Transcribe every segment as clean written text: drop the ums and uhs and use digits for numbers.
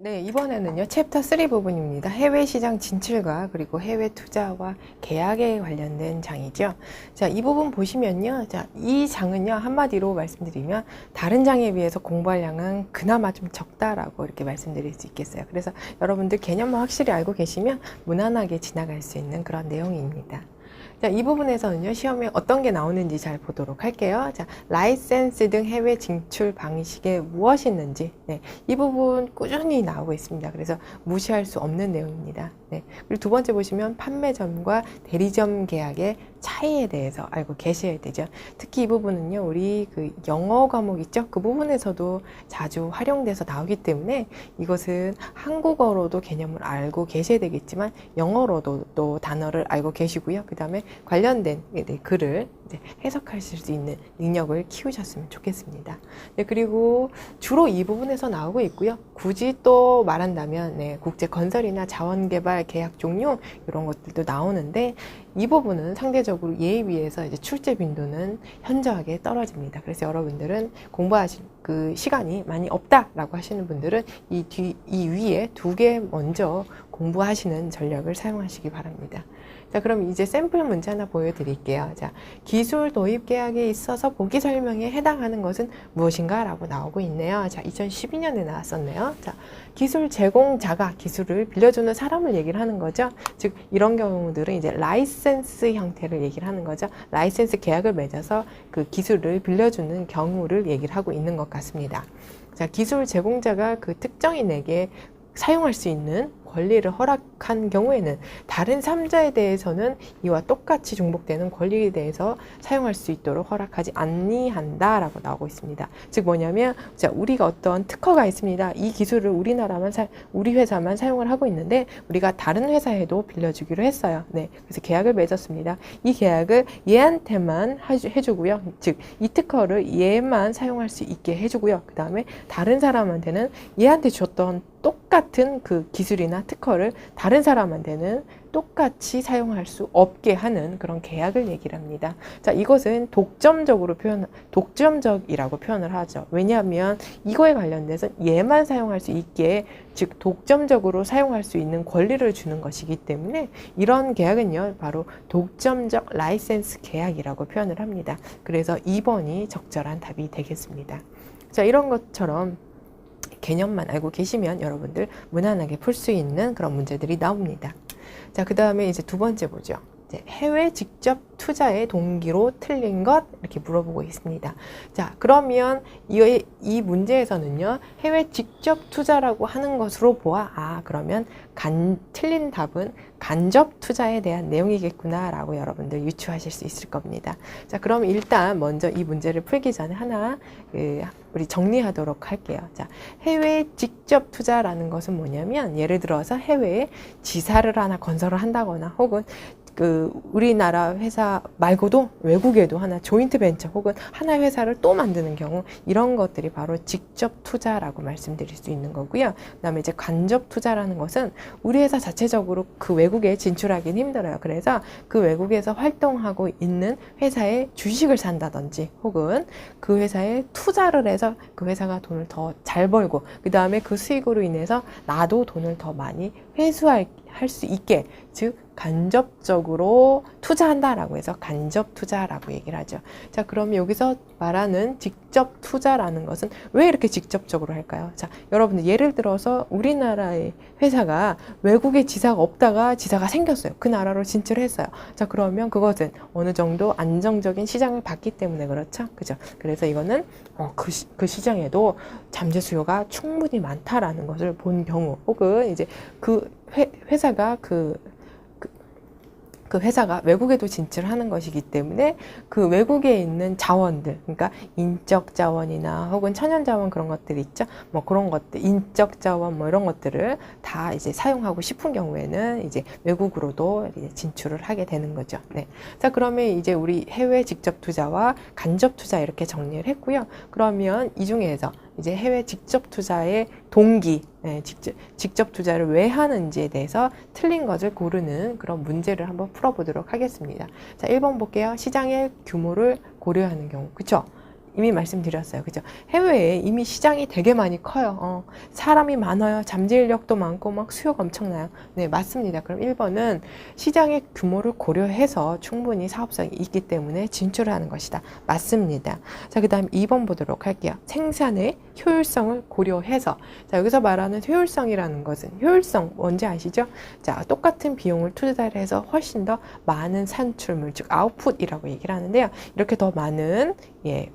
네, 이번에는요, 챕터 3 부분입니다. 해외 시장 진출과 그리고 해외 투자와 계약에 관련된 장이죠. 자, 이 부분 보시면요. 자, 이 장은요, 한마디로 말씀드리면 다른 장에 비해서 공부할 양은 그나마 좀 적다라고 이렇게 말씀드릴 수 있겠어요. 그래서 여러분들 개념만 확실히 알고 계시면 무난하게 지나갈 수 있는 그런 내용입니다. 자, 이 부분에서는요, 시험에 어떤 게 나오는지 잘 보도록 할게요. 자, 라이센스 등 해외 진출 방식에 무엇이 있는지, 네, 이 부분 꾸준히 나오고 있습니다. 그래서 무시할 수 없는 내용입니다. 네, 그리고 두 번째 보시면 판매점과 대리점 계약의 차이에 대해서 알고 계셔야 되죠. 특히 이 부분은요, 우리 그 영어 과목 있죠? 그 부분에서도 자주 활용돼서 나오기 때문에 이것은 한국어로도 개념을 알고 계셔야 되겠지만 영어로도 또 단어를 알고 계시고요. 그 다음에 관련된 글을 이제 해석하실 수 있는 능력을 키우셨으면 좋겠습니다. 네, 그리고 주로 이 부분에서 나오고 있고요. 굳이 또 말한다면 네, 국제 건설이나 자원개발 계약 종류 이런 것들도 나오는데 이 부분은 상대적으로 예에 비해서 이제 출제 빈도는 현저하게 떨어집니다. 그래서 여러분들은 공부하실 그 시간이 많이 없다라고 하시는 분들은 이 위에 두 개 먼저 공부하시는 전략을 사용하시기 바랍니다. 자, 그럼 이제 샘플 문제 하나 보여드릴게요. 자, 기술 도입 계약에 있어서 보기 설명에 해당하는 것은 무엇인가? 라고 나오고 있네요. 자, 2012년에 나왔었네요. 자, 기술 제공자가 기술을 빌려주는 사람을 얘기를 하는 거죠. 즉, 이런 경우들은 이제 라이센스 형태를 얘기를 하는 거죠. 라이센스 계약을 맺어서 그 기술을 빌려주는 경우를 얘기를 하고 있는 것 같습니다. 자, 기술 제공자가 그 특정인에게 사용할 수 있는 권리를 허락한 경우에는 다른 3자에 대해서는 이와 똑같이 중복되는 권리에 대해서 사용할 수 있도록 허락하지 아니한다 라고 나오고 있습니다. 즉 뭐냐면 자, 우리가 어떤 특허가 있습니다. 이 기술을 우리 회사만 사용을 하고 있는데 우리가 다른 회사에도 빌려주기로 했어요. 네, 그래서 계약을 맺었습니다. 이 계약을 얘한테만 해주고요. 즉 이 특허를 얘만 사용할 수 있게 해주고요. 그 다음에 다른 사람한테는 얘한테 줬던 똑같은 그 기술이나 특허를 다른 사람한테는 똑같이 사용할 수 없게 하는 그런 계약을 얘기를 합니다. 자, 이것은 독점적이라고 표현을 하죠. 왜냐하면 이거에 관련돼서 얘만 사용할 수 있게, 즉 독점적으로 사용할 수 있는 권리를 주는 것이기 때문에 이런 계약은요, 바로 독점적 라이센스 계약이라고 표현을 합니다. 그래서 2번이 적절한 답이 되겠습니다. 자, 이런 것처럼 개념만 알고 계시면 여러분들 무난하게 풀 수 있는 그런 문제들이 나옵니다. 자, 그 다음에 이제 두 번째 보죠. 해외 직접 투자의 동기로 틀린 것 이렇게 물어보고 있습니다. 자, 그러면 이 문제에서는요, 해외 직접 투자라고 하는 것으로 보아 그러면 틀린 답은 간접 투자에 대한 내용이겠구나 라고 여러분들 유추하실 수 있을 겁니다. 자, 그럼 일단 먼저 이 문제를 풀기 전에 하나 우리 정리하도록 할게요. 자, 해외 직접 투자라는 것은 뭐냐면 예를 들어서 해외에 지사를 하나 건설을 한다거나 혹은 그 우리나라 회사 말고도 외국에도 하나 조인트 벤처 혹은 하나의 회사를 또 만드는 경우 이런 것들이 바로 직접 투자라고 말씀드릴 수 있는 거고요. 그다음에 이제 간접 투자라는 것은 우리 회사 자체적으로 그 외국에 진출하기는 힘들어요. 그래서 그 외국에서 활동하고 있는 회사의 주식을 산다든지 혹은 그 회사에 투자를 해서 그 회사가 돈을 더 잘 벌고 그 다음에 그 수익으로 인해서 나도 돈을 더 많이 회수할 수 있게, 즉 간접적으로 투자한다라고 해서 간접 투자라고 얘기를 하죠. 자, 그럼 여기서 말하는 직접 투자라는 것은 왜 이렇게 직접적으로 할까요? 자, 여러분들 예를 들어서 우리나라의 회사가 외국에 지사가 없다가 지사가 생겼어요. 그 나라로 진출했어요. 자, 그러면 그것은 어느 정도 안정적인 시장을 봤기 때문에 그렇죠. 그죠? 그래서 이거는 그 시장에도 잠재 수요가 충분히 많다라는 것을 본 경우 혹은 이제 그 회사가 그 회사가 외국에도 진출하는 것이기 때문에 그 외국에 있는 자원들, 그러니까 인적 자원이나 혹은 천연 자원 그런 것들 있죠. 뭐 그런 것들, 인적 자원 뭐 이런 것들을 다 이제 사용하고 싶은 경우에는 이제 외국으로도 이제 진출을 하게 되는 거죠. 네. 자, 그러면 이제 우리 해외 직접 투자와 간접 투자 이렇게 정리를 했고요. 그러면 이 중에서 이제 해외 직접 투자의 동기, 직접 투자를 왜 하는지에 대해서 틀린 것을 고르는 그런 문제를 한번 풀어보도록 하겠습니다. 자, 1번 볼게요. 시장의 규모를 고려하는 경우. 그쵸? 이미 말씀드렸어요. 그죠? 해외에 이미 시장이 되게 많이 커요. 사람이 많아요. 잠재 인력도 많고 막 수요가 엄청나요. 네, 맞습니다. 그럼 1번은 시장의 규모를 고려해서 충분히 사업성이 있기 때문에 진출을 하는 것이다. 맞습니다. 자, 그 다음 2번 보도록 할게요. 생산의 효율성을 고려해서. 자, 여기서 말하는 효율성이라는 것은 효율성 뭔지 아시죠? 자, 똑같은 비용을 투자를 해서 훨씬 더 많은 산출물, 즉 아웃풋이라고 얘기를 하는데요. 이렇게 더 많은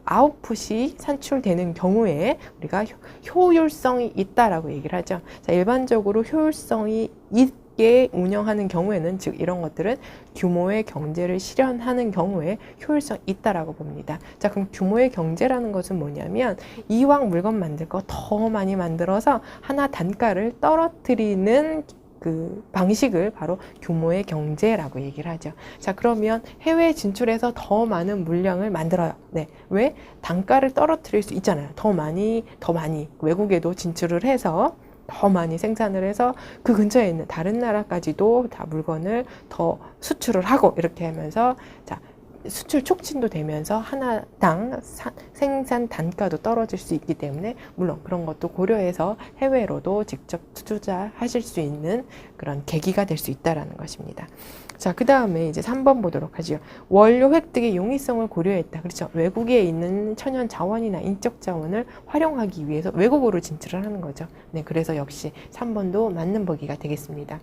아웃풋이 산출되는 경우에 우리가 효율성이 있다라고 얘기를 하죠. 자, 일반적으로 효율성이 있게 운영하는 경우에는, 즉 이런 것들은 규모의 경제를 실현하는 경우에 효율성 있다라고 봅니다. 자, 그럼 규모의 경제라는 것은 뭐냐면 이왕 물건 만들 거 더 많이 만들어서 하나 단가를 떨어뜨리는 그 방식을 바로 규모의 경제라고 얘기를 하죠. 자, 그러면 해외 진출해서 더 많은 물량을 만들어요. 네. 왜? 단가를 떨어뜨릴 수 있잖아요. 더 많이 외국에도 진출을 해서 더 많이 생산을 해서 그 근처에 있는 다른 나라까지도 다 물건을 더 수출을 하고 이렇게 하면서 자, 수출 촉진도 되면서 하나당 생산 단가도 떨어질 수 있기 때문에 물론 그런 것도 고려해서 해외로도 직접 투자하실 수 있는 그런 계기가 될 수 있다라는 것입니다. 자, 그 다음에 이제 3번 보도록 하죠. 원료 획득의 용이성을 고려했다. 그렇죠. 외국에 있는 천연 자원이나 인적 자원을 활용하기 위해서 외국으로 진출을 하는 거죠. 네, 그래서 역시 3번도 맞는 보기가 되겠습니다.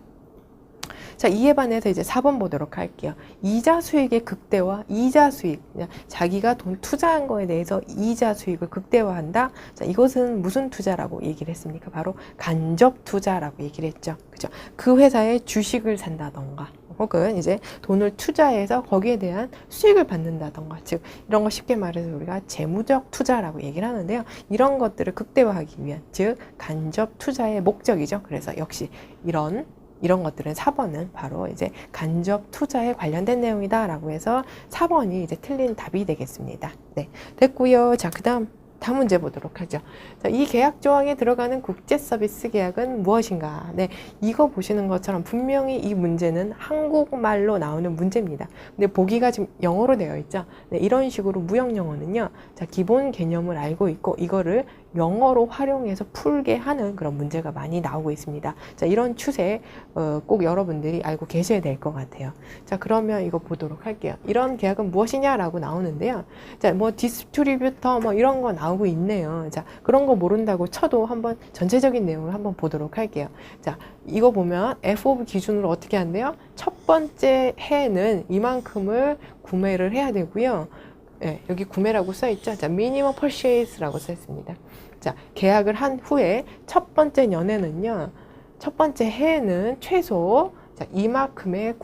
자, 이에 반해서 이제 4번 보도록 할게요. 이자 수익의 극대화, 이자 수익. 자기가 돈 투자한 거에 대해서 이자 수익을 극대화한다. 자, 이것은 무슨 투자라고 얘기를 했습니까? 바로 간접 투자라고 얘기를 했죠. 그죠? 그 회사의 주식을 산다던가, 혹은 이제 돈을 투자해서 거기에 대한 수익을 받는다던가, 즉 이런 거 쉽게 말해서 우리가 재무적 투자라고 얘기를 하는데요. 이런 것들을 극대화하기 위한, 즉 간접 투자의 목적이죠. 그래서 역시 이런 것들은 4번은 바로 이제 간접 투자에 관련된 내용이다라고 해서 4번이 이제 틀린 답이 되겠습니다. 네, 됐고요. 자, 다음 문제 보도록 하죠. 자, 이 계약 조항에 들어가는 국제 서비스 계약은 무엇인가? 네, 이거 보시는 것처럼 분명히 이 문제는 한국말로 나오는 문제입니다. 근데 보기가 지금 영어로 되어 있죠. 네, 이런 식으로 무역 영어는요. 자, 기본 개념을 알고 있고 이거를 영어로 활용해서 풀게 하는 그런 문제가 많이 나오고 있습니다. 자, 이런 추세 꼭 여러분들이 알고 계셔야 될 것 같아요. 자, 그러면 이거 보도록 할게요. 이런 계약은 무엇이냐라고 나오는데요. 자, 뭐 디스트리뷰터 뭐 이런 거 나오고 있네요. 자, 그런 거 모른다고 쳐도 한번 전체적인 내용을 한번 보도록 할게요. 자, 이거 보면 FOB 기준으로 어떻게 한대요? 첫 번째 해에는 이만큼을 구매를 해야 되고요. 네, 여기 구매라고 써있죠. 자, 미니멈 퍼쉐이스라고 써있습니다. 자, 계약을 한 후에 첫 번째 년에는요, 첫 번째 해에는 최소 자, 이만큼의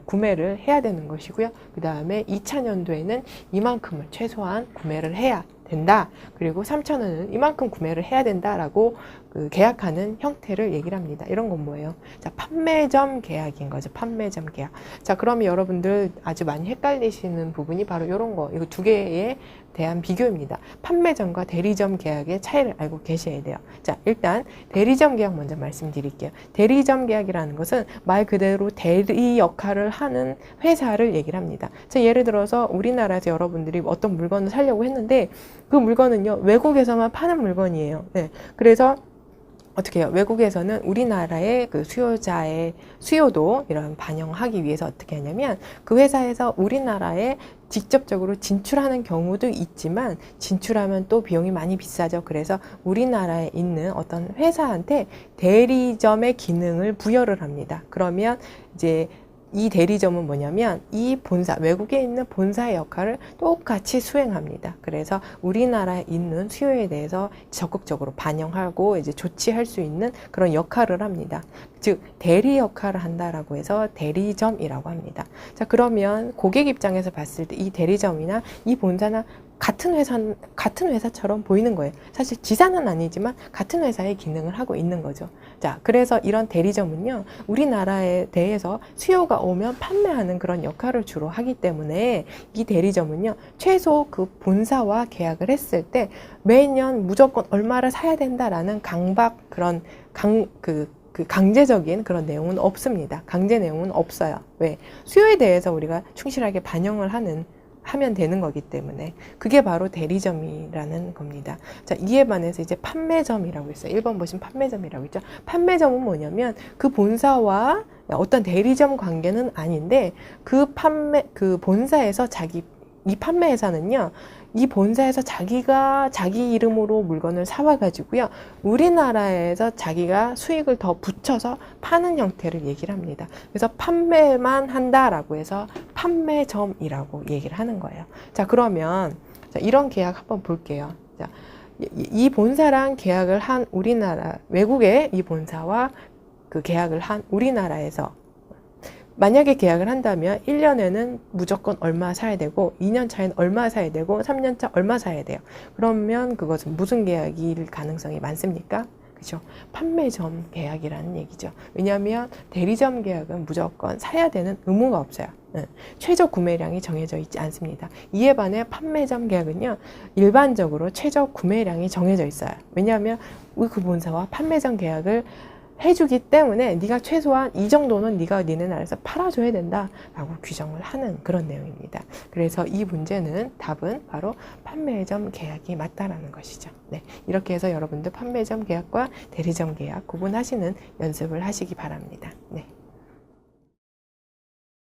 구매를 해야 되는 것이고요. 그 다음에 2차 년도에는 이만큼을 최소한 구매를 해야 된다. 그리고 3차 년은 이만큼 구매를 해야 된다라고 그 계약하는 형태를 얘기를 합니다. 이런 건 뭐예요? 자, 판매점 계약인 거죠. 판매점 계약. 자, 그러면 여러분들 아주 많이 헷갈리시는 부분이 바로 이런 거. 이거 두 개에 대한 비교입니다. 판매점과 대리점 계약의 차이를 알고 계셔야 돼요. 자, 일단 대리점 계약 먼저 말씀드릴게요. 대리점 계약이라는 것은 말 그대로 대리 역할을 하는 회사를 얘기를 합니다. 자, 예를 들어서 우리나라에서 여러분들이 어떤 물건을 사려고 했는데 그 물건은요, 외국에서만 파는 물건이에요. 네. 그래서 어떻게 해요? 외국에서는 우리나라의 그 수요자의 수요도 이런 반영하기 위해서 어떻게 하냐면 그 회사에서 우리나라에 직접적으로 진출하는 경우도 있지만 진출하면 또 비용이 많이 비싸죠. 그래서 우리나라에 있는 어떤 회사한테 대리점의 기능을 부여를 합니다. 그러면 이제 이 대리점은 뭐냐면 이 본사, 외국에 있는 본사의 역할을 똑같이 수행합니다. 그래서 우리나라에 있는 수요에 대해서 적극적으로 반영하고 이제 조치할 수 있는 그런 역할을 합니다. 즉 대리 역할을 한다라고 해서 대리점이라고 합니다. 자, 그러면 고객 입장에서 봤을 때 이 대리점이나 이 본사나 같은 회사처럼 보이는 거예요. 사실 지사는 아니지만 같은 회사의 기능을 하고 있는 거죠. 자, 그래서 이런 대리점은요, 우리나라에 대해서 수요가 오면 판매하는 그런 역할을 주로 하기 때문에 이 대리점은요, 최소 그 본사와 계약을 했을 때 매년 무조건 얼마를 사야 된다라는 그런 강제적인 그런 내용은 없습니다. 강제 내용은 없어요. 왜? 수요에 대해서 우리가 충실하게 반영을 하는 하면 되는 거기 때문에 그게 바로 대리점이라는 겁니다. 자, 이에 반해서 이제 판매점이라고 있어요. 1번 보시면 판매점이라고 있죠. 판매점은 뭐냐면 그 본사와 어떤 대리점 관계는 아닌데 그 본사에서 이 판매회사는요, 이 본사에서 자기가 자기 이름으로 물건을 사와 가지고요, 우리나라에서 자기가 수익을 더 붙여서 파는 형태를 얘기를 합니다. 그래서 판매만 한다라고 해서 판매점이라고 얘기를 하는 거예요. 자, 그러면 자, 이런 계약 한번 볼게요. 자, 이 본사랑 계약을 한 우리나라, 외국의 이 본사와 그 계약을 한 우리나라에서 만약에 계약을 한다면 1년에는 무조건 얼마 사야 되고 2년 차에는 얼마 사야 되고 3년 차 얼마 사야 돼요. 그러면 그것은 무슨 계약일 가능성이 많습니까? 그죠? 판매점 계약이라는 얘기죠. 왜냐하면 대리점 계약은 무조건 사야 되는 의무가 없어요. 최저 구매량이 정해져 있지 않습니다. 이에 반해 판매점 계약은요, 일반적으로 최저 구매량이 정해져 있어요. 왜냐하면 그 본사와 판매점 계약을 해주기 때문에 네가 최소한 이 정도는 네가 니네 나라에서 팔아줘야 된다라고 규정을 하는 그런 내용입니다. 그래서 이 문제는 답은 바로 판매점 계약이 맞다라는 것이죠. 네, 이렇게 해서 여러분들 판매점 계약과 대리점 계약 구분하시는 연습을 하시기 바랍니다. 네.